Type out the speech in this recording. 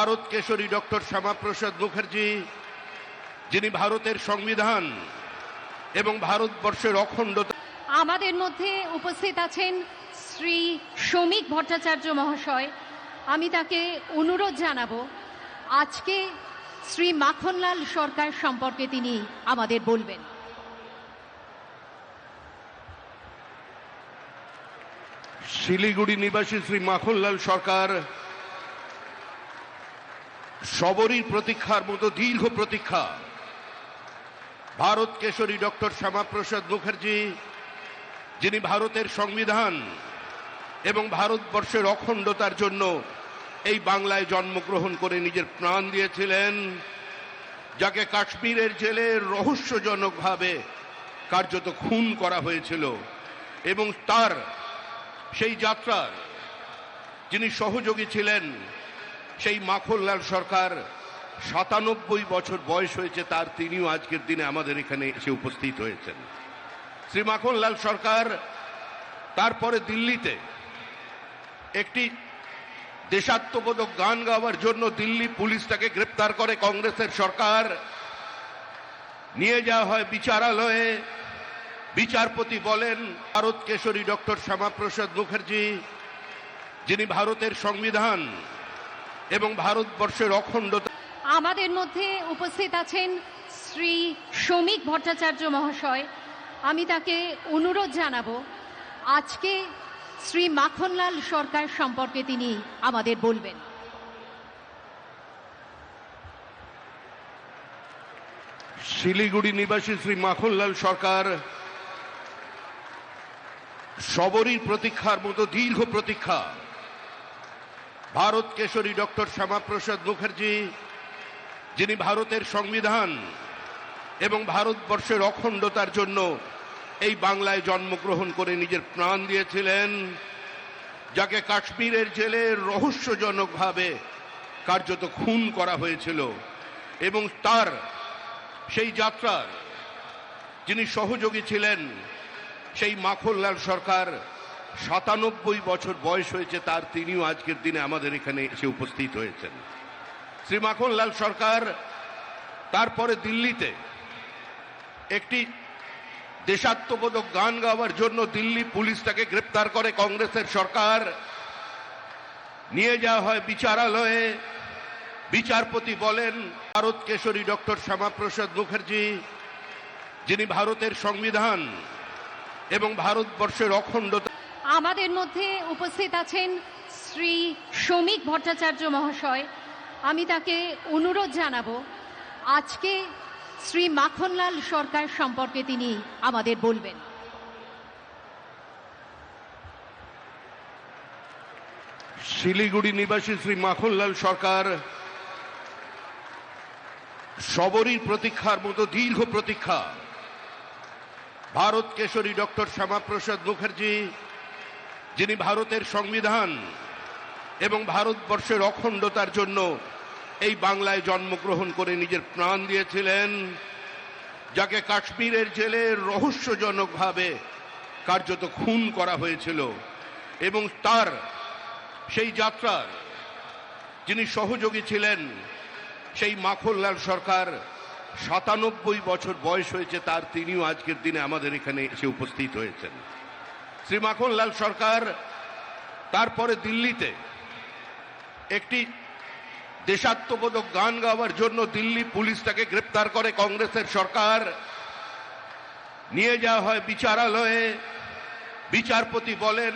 Bharat Keshari doctor Shyamaprasad Mukherjee, যিনি ভারতের সংবিধান এবং ভারতবর্ষের অখণ্ডতা। আমাদের মধ্যে উপস্থিত আছেন শ্রী শ্রমিক ভট্টাচার্য মহাশয়। আমি তাকে অনুরোধ জানাবো আজকে শ্রী মাখনলাল সরকার সম্পর্কে তিনি আমাদের বলবেন। শিলিগুড়ি নিবাসী শ্রী মাখনলাল সরকার সবরই প্রতীক্ষার মতো দীর্ঘ প্রতীক্ষা। ভারত কেশরী ডক্টর শ্যামাপ্রসাদ মুখার্জি, যিনি ভারতের সংবিধান এবং ভারতবর্ষের অখণ্ডতার জন্য এই বাংলায় জন্মগ্রহণ করে নিজের প্রাণ দিয়েছিলেন, যাকে কাশ্মীরের জেলে রহস্যজনকভাবে কার্যত খুন করা হয়েছিল, এবং তার সেই যাত্রার যিনি সহযোগী ছিলেন, সেই মাখনলাল সরকার ৯৭ বছর বয়স হয়েছে তার, তিনিও আজকের দিনে আমাদের এখানে এসে উপস্থিত হয়েছেন। শ্রী মাখনলাল সরকার তারপরে দিল্লিতে একটি দেশাত্মবোধক গান গাওয়ার জন্য দিল্লি পুলিশ তাকে গ্রেপ্তার করে। কংগ্রেসের সরকার নিয়ে যাওয়া হয় বিচারালয়ে। বিচারপতি বলেন, ভারত কেশরী ডক্টর শ্যামাপ্রসাদ মুখার্জি, যিনি ভারতের সংবিধান এবং ভারতবর্ষের অখণ্ডতা। আমাদের মধ্যে উপস্থিত আছেন শ্রী শ্রমিক ভট্টাচার্য মহাশয়। আমি তাকে অনুরোধ জানাবো আজকে শ্রী মাখনলাল সরকার সম্পর্কে তিনি আমাদের বলবেন। শিলিগুড়ি নিবাসী শ্রী মাখনলাল সরকার সবরই প্রতীক্ষার মতো দীর্ঘ প্রতীক্ষা। ভারত কেশরী ডক্টর শ্যামাপ্রসাদ মুখার্জি, যিনি ভারতের সংবিধান এবং ভারতবর্ষের অখণ্ডতার জন্য এই বাংলায় জন্মগ্রহণ করে নিজের প্রাণ দিয়েছিলেন, যাকে কাশ্মীরের জেলে রহস্যজনকভাবে কার্যত খুন করা হয়েছিল, এবং তার সেই যাত্রার যিনি সহযোগী ছিলেন, সেই মাখনলাল সরকার ৯৭ বছর বয়স হয়েছে তার, তিনিও আজকের দিনে আমাদের এখানে এসে উপস্থিত হয়েছেন। শ্রী মাখনলাল সরকার তারপরে দিল্লিতে একটি দেশাত্মবোধক গান গাওয়ার জন্য দিল্লি পুলিশ তাকে গ্রেপ্তার করে। কংগ্রেসের সরকার নিয়ে যাওয়া হয় বিচারালয়ে। বিচারপতি বলেন, ভারত কেশরী ডক্টর শ্যামাপ্রসাদ মুখার্জি, যিনি ভারতের সংবিধান এবং ভারতবর্ষের অখণ্ডতা। আমাদের মধ্যে উপস্থিত আছেন শ্রী শ্রমিক ভট্টাচার্য মহাশয়। আমি তাকে অনুরোধ জানাবো আজকে শ্রী মাখনলাল সরকার সম্পর্কে তিনি আমাদের বলবেন। শিলিগুড়ি নিবাসী শ্রী মাখনলাল সরকার সবরই প্রতীক্ষার মতো দীর্ঘ প্রতীক্ষা। ভারত কেশরী ডক্টর শ্যামাপ্রসাদ মুখার্জি, যিনি ভারতের সংবিধান এবং ভারতবর্ষের অখণ্ডতার জন্য এই বাংলায় জন্মগ্রহণ করে নিজের প্রাণ দিয়েছিলেন, যাকে কাশ্মীরের জেলে রহস্যজনকভাবে কার্যত খুন করা হয়েছিল, এবং তার সেই যাত্রার যিনি সহযোগী ছিলেন, সেই মাখনলাল সরকার ৯৭ বছর বয়স হয়েছে তার, তিনিও আজকের দিনে আমাদের এখানে এসে উপস্থিত হয়েছেন। শ্রী মাখনলাল সরকার তারপরে দিল্লিতে একটি দেশাত্মবোধক গান গাওয়ার জন্য দিল্লি পুলিশ তাকে গ্রেপ্তার করে। কংগ্রেসের সরকার নিয়ে যাওয়া হয় বিচারালয়ে। বিচারপতি বলেন,